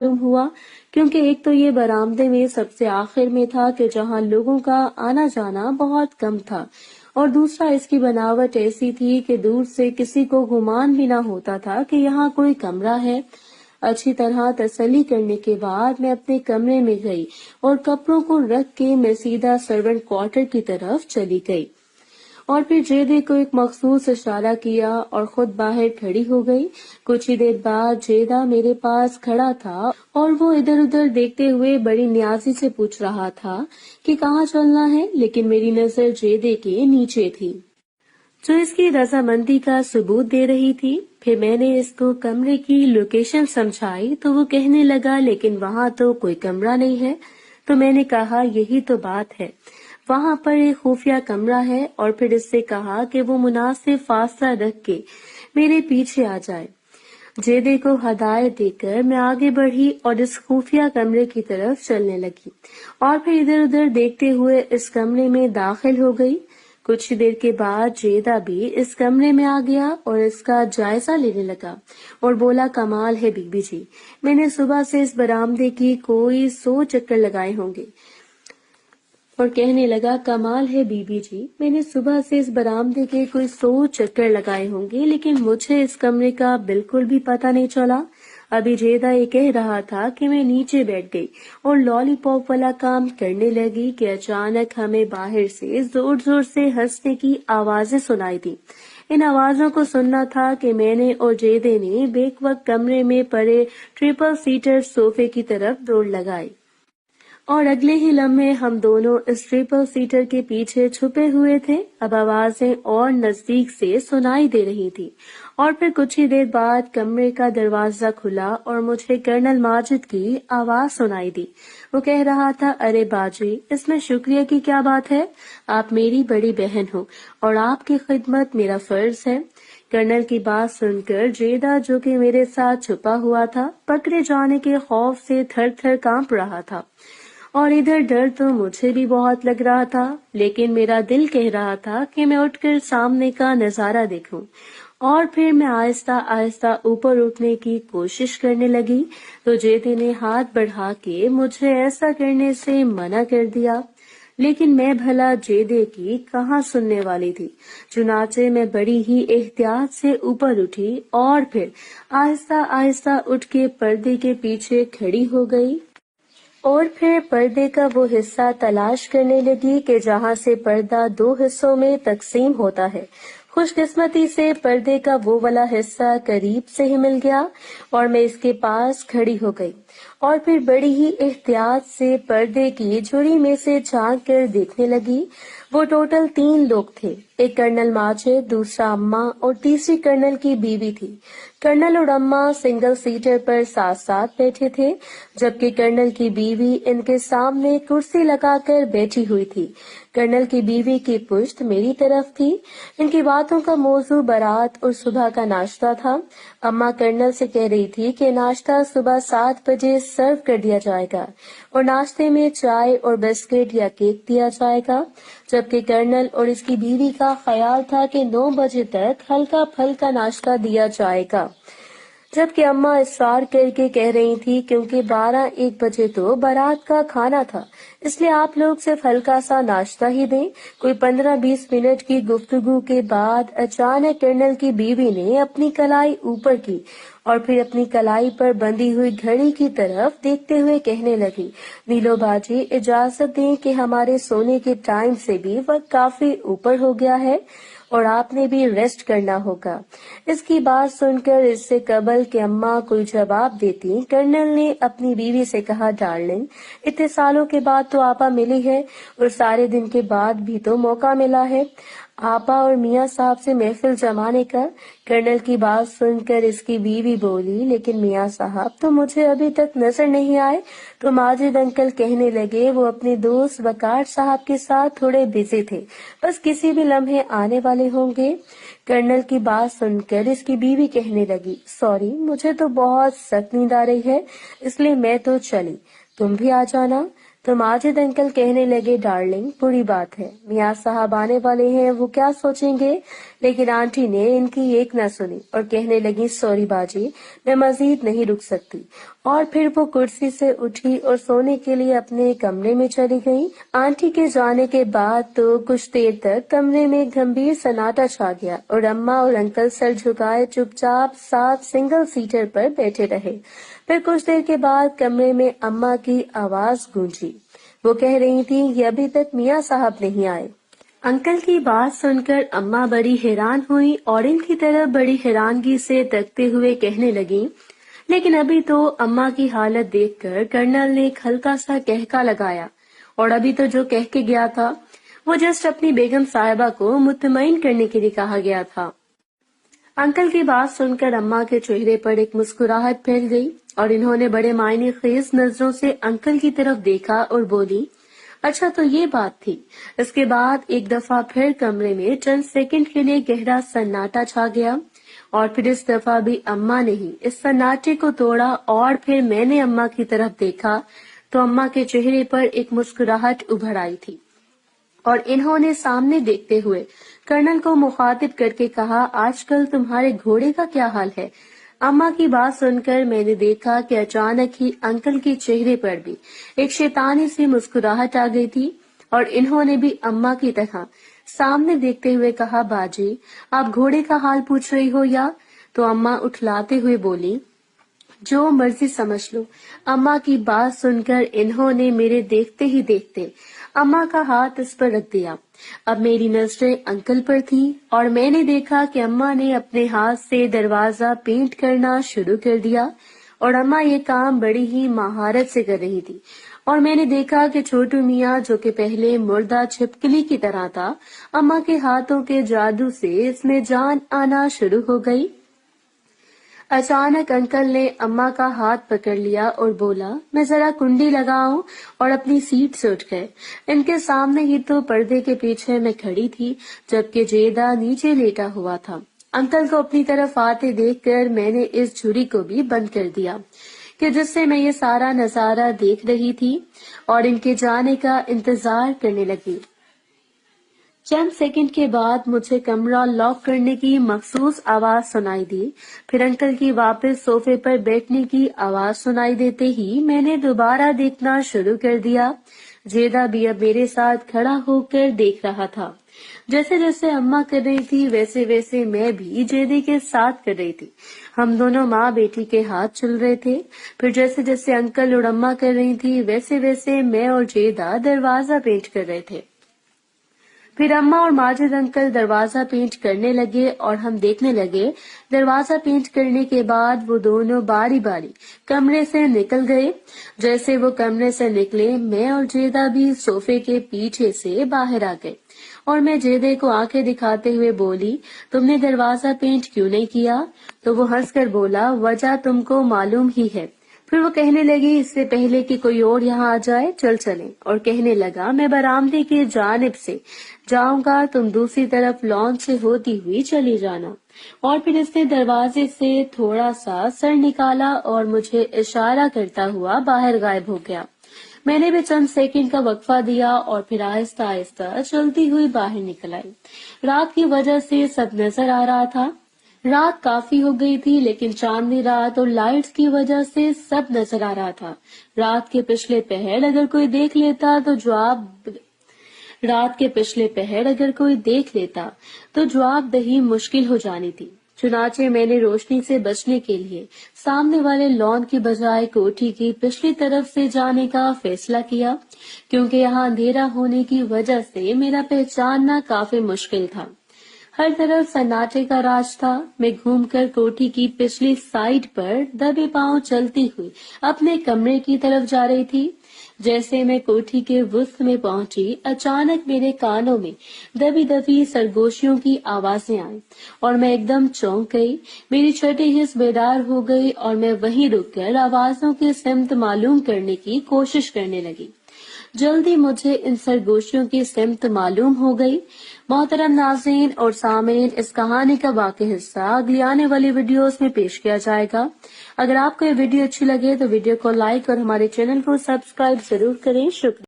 معلوم ہوا، کیونکہ ایک تو یہ برآمدے میں سب سے آخر میں تھا کہ جہاں لوگوں کا آنا جانا بہت کم تھا، اور دوسرا اس کی بناوٹ ایسی تھی کہ دور سے کسی کو گمان بھی نہ ہوتا تھا کہ یہاں کوئی کمرہ ہے۔ اچھی طرح تسلی کرنے کے بعد میں اپنے کمرے میں گئی اور کپڑوں کو رکھ کے میں سیدھا سرونٹ کوارٹر کی طرف چلی گئی، اور پھر جیدے کو ایک مخصوص اشارہ کیا اور خود باہر کھڑی ہو گئی۔ کچھ ہی دیر بعد جیدہ میرے پاس کھڑا تھا اور وہ ادھر ادھر دیکھتے ہوئے بڑی نیازی سے پوچھ رہا تھا کہ کہاں چلنا ہے، لیکن میری نظر جیدے کے نیچے تھی جو اس کی رضامندی کا ثبوت دے رہی تھی۔ پھر میں نے اس کو کمرے کی لوکیشن سمجھائی تو وہ کہنے لگا لیکن وہاں تو کوئی کمرہ نہیں ہے۔ تو میں نے کہا یہی تو بات ہے، وہاں پر ایک خفیہ کمرہ ہے، اور پھر اس سے کہا کہ وہ مناسب فاصلہ رکھ کے میرے پیچھے آ جائے۔ جیدے کو ہدایت دے کر میں آگے بڑھی اور اس خفیہ کمرے کی طرف چلنے لگی، اور پھر ادھر ادھر دیکھتے ہوئے اس کمرے میں داخل ہو گئی۔ کچھ دیر کے بعد جیدہ بھی اس کمرے میں آ گیا اور اس کا جائزہ لینے لگا اور بولا کمال ہے بی بی جی، میں نے صبح سے اس برآمدے کی کوئی 100 چکر لگائے ہوں گے، اور کہنے لگا کمال ہے بی بی جی، میں نے صبح سے اس برآمدے کے کوئی 100 چکر لگائے ہوں گے، لیکن مجھے اس کمرے کا بالکل بھی پتہ نہیں چلا۔ ابھی جیدہ یہ کہہ رہا تھا کہ میں نیچے بیٹھ گئی اور لالی پاپ والا کام کرنے لگی کہ اچانک ہمیں باہر سے زور زور سے ہنسنے کی آوازیں سنائی دی۔ ان آوازوں کو سننا تھا کہ میں نے اور جیدے نے بیک وقت کمرے میں پڑے ٹرپل سیٹر صوفے کی طرف دوڑ لگائی، اور اگلے ہی لمحے ہم دونوں اس ٹرپل سیٹر کے پیچھے چھپے ہوئے تھے۔ اب آوازیں اور نزدیک سے سنائی دے رہی تھی، اور پھر کچھ ہی دیر بعد کمرے کا دروازہ کھلا اور مجھے کرنل ماجد کی آواز سنائی دی۔ وہ کہہ رہا تھا ارے باجی، اس میں شکریہ کی کیا بات ہے، آپ میری بڑی بہن ہو اور آپ کی خدمت میرا فرض ہے۔ کرنل کی بات سن کر جیدہ جو کہ میرے ساتھ چھپا ہوا تھا پکڑے جانے کے خوف سے تھر تھر کانپ رہا تھا، اور ادھر ڈر تو مجھے بھی بہت لگ رہا تھا، لیکن میرا دل کہہ رہا تھا کہ میں اٹھ کر سامنے کا نظارہ دیکھوں، اور پھر میں آہستہ آہستہ اوپر اٹھنے کی کوشش کرنے لگی تو جیدے نے ہاتھ بڑھا کے مجھے ایسا کرنے سے منع کر دیا، لیکن میں بھلا جیدے کی کہاں سننے والی تھی۔ چنانچہ میں بڑی ہی احتیاط سے اوپر اٹھی اور پھر آہستہ آہستہ اٹھ کے پردے کے پیچھے کھڑی ہو گئی، اور پھر پردے کا وہ حصہ تلاش کرنے لگی کہ جہاں سے پردہ 2 حصوں میں تقسیم ہوتا ہے۔ خوش قسمتی سے پردے کا وہ والا حصہ قریب سے ہی مل گیا اور میں اس کے پاس کھڑی ہو گئی، اور پھر بڑی ہی احتیاط سے پردے کی جھڑی میں سے جھانک کر دیکھنے لگی۔ وہ ٹوٹل 3 لوگ تھے، ایک کرنل ماجد، دوسرا اماں اور تیسری کرنل کی بیوی تھی۔ کرنل اور اماں سنگل سیٹر پر ساتھ ساتھ بیٹھے تھے، جبکہ کرنل کی بیوی ان کے سامنے کرسی لگا کر بیٹھی ہوئی تھی۔ کرنل کی بیوی کی پشت میری طرف تھی۔ ان کی باتوں کا موضوع بارات اور صبح کا ناشتہ تھا۔ اماں کرنل سے کہہ رہی تھی کہ ناشتہ صبح 7 بجے سرو کر دیا جائے گا اور ناشتے میں چائے اور بسکٹ یا کیک دیا جائے گا، جبکہ کرنل اور اس کی بیوی کا خیال تھا کہ 9 بجے تک ہلکا پھلکا ناشتہ دیا جائے گا، جبکہ اماں اصرار کر کے کہہ رہی تھی کیونکہ 12-1 بجے تو بارات کا کھانا تھا، اس لیے آپ لوگ صرف ہلکا سا ناشتہ ہی دیں۔ کوئی 15-20 منٹ کی گفتگو کے بعد اچانک کرنل کی بیوی نے اپنی کلائی اوپر کی اور پھر اپنی کلائی پر بندھی ہوئی گھڑی کی طرف دیکھتے ہوئے کہنے لگی، نیلو باجی اجازت دیں کہ ہمارے سونے کے ٹائم سے بھی وقت کافی اوپر ہو گیا ہے اور آپ نے بھی ریسٹ کرنا ہوگا۔ اس کی بات سن کر اس سے قبل کہ اماں کوئی جواب دیتی، کرنل نے اپنی بیوی سے کہا ڈارلنگ، اتنے سالوں کے بعد تو آپا ملی ہے اور سارے دن کے بعد بھی تو موقع ملا ہے آپا اور میاں صاحب سے محفل جمانے کا۔ کرنل کی بات سن کر اس کی بیوی بولی، لیکن میاں صاحب تو مجھے ابھی تک نظر نہیں آئے۔ تو ماجد انکل کہنے لگے وہ اپنے دوست وقار صاحب کے ساتھ تھوڑے بزی تھے، بس کسی بھی لمحے آنے والے ہوں گے۔ کرنل کی بات سن کر اس کی بیوی کہنے لگی، سوری مجھے تو بہت سخت نیند آ رہی ہے، اس لیے میں تو چلی، تم بھی آ جانا۔ تو ماجد انکل کہنے لگے ڈارلنگ بری بات ہے، میاں صاحب آنے والے ہیں، وہ کیا سوچیں گے۔ لیکن آنٹی نے ان کی ایک نہ سنی اور کہنے لگی سوری باجی، میں مزید نہیں رک سکتی، اور پھر وہ کرسی سے اٹھی اور سونے کے لیے اپنے کمرے میں چلی گئی۔ آنٹی کے جانے کے بعد تو کچھ دیر تک کمرے میں گمبھیر سناٹا چھا گیا اور اماں اور انکل سر جھکائے چپ چاپ صاف سنگل سیٹر پر بیٹھے رہے۔ پھر کچھ دیر کے بعد کمرے میں اماں کی آواز گونجی۔ وہ کہہ رہی تھی کہ ابھی تک میاں صاحب نہیں آئے۔ انکل کی بات سن کر اماں بڑی حیران ہوئی اور ان کی طرف بڑی حیرانگی سے تکتے ہوئے کہنے لگی، لیکن ابھی تو اماں کی حالت دیکھ کر کرنل نے ایک ہلکا سا کہکا لگایا، اور ابھی تو جو کہہ کے گیا تھا وہ جسٹ اپنی بیگم صاحبہ کو مطمئن کرنے کے لیے کہا گیا تھا۔ انکل کی بات سن کر اماں کے چہرے پر ایک مسکراہٹ پھیل گئی اور انہوں نے بڑے معنی خیز نظروں سے انکل کی طرف دیکھا اور بولی، اچھا تو یہ بات تھی۔ اس کے بعد ایک دفعہ پھر کمرے میں چند سیکنڈ کے لیے گہرا سناٹا چھا گیا، اور پھر اس دفعہ بھی اماں نے ہی اس سناٹے کو توڑا، اور پھر میں نے اماں کی طرف دیکھا تو اماں کے چہرے پر ایک مسکراہٹ ابھر آئی تھی، اور انہوں نے سامنے دیکھتے ہوئے کرنل کو مخاطب کر کے کہا، آج کل تمہارے گھوڑے کا کیا حال ہے؟ اماں کی بات سن کر میں نے دیکھا کہ اچانک ہی انکل کے چہرے پر بھی ایک شیطانی سی مسکراہٹ آ گئی تھی، اور انہوں نے بھی اماں کی طرح سامنے دیکھتے ہوئے کہا، باجی آپ گھوڑے کا حال پوچھ رہی ہو یا؟ تو اماں اٹھلاتے ہوئے بولی، جو مرضی سمجھ لو۔ اماں کی بات سن کر انہوں نے میرے دیکھتے ہی دیکھتے اماں کا ہاتھ اس پر رکھ دیا۔ اب میری نظریں انکل پر تھیں، اور میں نے دیکھا کہ اماں نے اپنے ہاتھ سے دروازہ پینٹ کرنا شروع کر دیا، اور اماں یہ کام بڑی ہی مہارت سے کر رہی تھی، اور میں نے دیکھا کہ چھوٹو میاں جو کہ پہلے مردہ چھپکلی کی طرح تھا، اماں کے ہاتھوں کے جادو سے اس میں جان آنا شروع ہو گئی۔ اچانک انکل نے اماں کا ہاتھ پکڑ لیا اور بولا، میں ذرا کنڈی لگاؤں، اور اپنی سیٹ سے اٹھ گئے۔ ان کے سامنے ہی تو پردے کے پیچھے میں کھڑی تھی، جبکہ جیدہ نیچے لیٹا ہوا تھا۔ انکل کو اپنی طرف آتے دیکھ کر میں نے اس جھری کو بھی بند کر دیا کہ جس سے میں یہ سارا نظارہ دیکھ رہی تھی، اور ان کے جانے کا انتظار کرنے لگی۔ چند سیکنڈ کے بعد مجھے کمرہ لاک کرنے کی مخصوص آواز سنائی دی، پھر انکل کی واپس صوفے پر بیٹھنے کی آواز سنائی دیتے ہی میں نے دوبارہ دیکھنا شروع کر دیا۔ جیدہ بھی اب میرے ساتھ کھڑا ہو کر دیکھ رہا تھا۔ جیسے جیسے اماں کر رہی تھی ویسے ویسے میں بھی جیدے کے ساتھ کر رہی تھی۔ ہم دونوں ماں بیٹی کے ہاتھ چل رہے تھے۔ پھر جیسے جیسے انکل اور اماں کر رہی تھی ویسے ویسے میں اور جیدہ دروازہ پینٹ کر رہے تھے۔ پھر اماں اور ماجد انکل دروازہ پینٹ کرنے لگے اور ہم دیکھنے لگے۔ دروازہ پینٹ کرنے کے بعد وہ دونوں باری باری کمرے سے نکل گئے۔ جیسے وہ کمرے سے نکلے میں اور جیدہ بھی صوفے کے پیچھے سے باہر آ گئے، اور میں جیدے کو آنکھیں دکھاتے ہوئے بولی، تم نے دروازہ پینٹ کیوں نہیں کیا؟ تو وہ ہنس کر بولا، وجہ تم کو معلوم ہی ہے۔ پھر وہ کہنے لگی، اس سے پہلے کہ کوئی اور یہاں آ جائے چل چلیں، اور کہنے لگا، میں برآمدے کی جانب سے جاؤں گا، تم دوسری طرف لان سے ہوتی ہوئی چلی جانا۔ اور پھر اس نے دروازے سے تھوڑا سا سر نکالا اور مجھے اشارہ کرتا ہوا باہر غائب ہو گیا۔ میں نے بھی چند سیکنڈ کا وقفہ دیا اور پھر آہستہ آہستہ چلتی ہوئی باہر نکل آئی۔ رات کی وجہ سے سب نظر آ رہا تھا۔ رات کافی ہو گئی تھی، لیکن چاندنی رات اور لائٹس کی وجہ سے سب نظر آ رہا تھا۔ رات کے پچھلے پہر اگر کوئی دیکھ لیتا تو جواب دہی مشکل ہو جانی تھی۔ چنانچہ میں نے روشنی سے بچنے کے لیے سامنے والے لان کی بجائے کوٹھی کی پچھلی طرف سے جانے کا فیصلہ کیا، کیونکہ یہاں اندھیرا ہونے کی وجہ سے میرا پہچاننا کافی مشکل تھا۔ ہر طرف سناٹے کا راج تھا۔ میں گھوم کر کوٹھی کی پچھلی سائیڈ پر دبے پاؤں چلتی ہوئی اپنے کمرے کی طرف جا رہی تھی۔ جیسے میں کوٹھی کے وسط میں پہنچی، اچانک میرے کانوں میں دبی دبی سرگوشیوں کی آوازیں آئیں اور میں ایک دم چونک گئی۔ میری چھٹی حس بیدار ہو گئی اور میں وہیں رک کر آوازوں کی سمت معلوم کرنے کی کوشش کرنے لگی۔ جلدی مجھے ان سرگوشیوں کی سمت معلوم ہو گئی۔ محترم ناظرین اور سامعین، اس کہانی کا باقی حصہ اگلی آنے والی ویڈیوز میں پیش کیا جائے گا۔ اگر آپ کو یہ ویڈیو اچھی لگے تو ویڈیو کو لائک اور ہمارے چینل کو سبسکرائب ضرور کریں۔ شکریہ۔